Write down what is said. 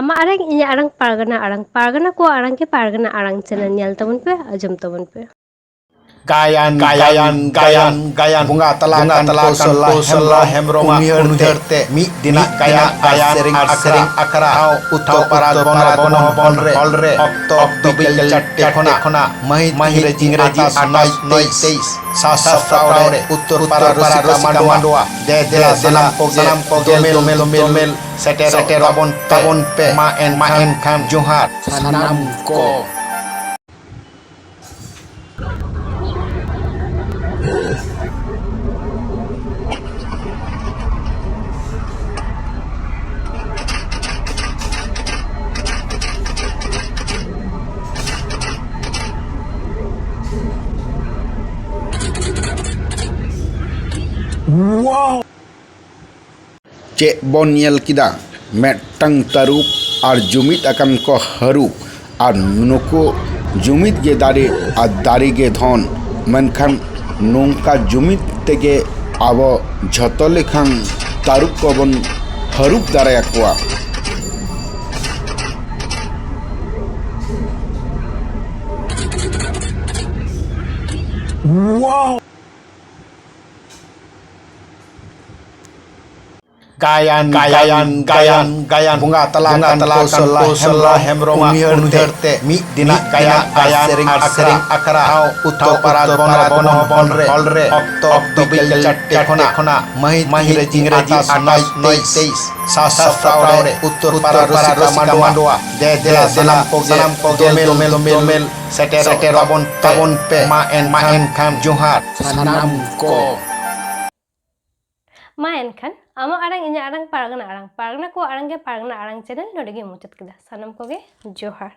आमा Arang इnya arang pargana ko arang ke pargana arang channel nyel tabun pe ajum tabun pe Gayan bunga talakan kosala hemroma unherte mi dina gayan sering akara uttor parad bono holre okto bikel chatte khona mahit ingreji 28 sasafraure uttor parad mandua de salam ko domel seter tabon pe ma en khan johar sanam ko Cek bon nyel kida metang tarup ar jumit akan ko harup ar nuko jumit ge dare ar dare ge dhon menkhan nongka jumit tege abo jhoto lekhan tarup ko bon harup dare akwa Gayan bunga talakan kosala hemroma unherte mi dina gayan sering akara uttor parad bono holre okto bikel chatte khona mahit ingreji 28 sasafraure uttor parad mandua de salam ko domel seter tabon pe ma en khan johar sanam ko main kan ama arang inya arang pargana ko arang ke pargana arang channel nodege muchat kida sanam ko ge johar.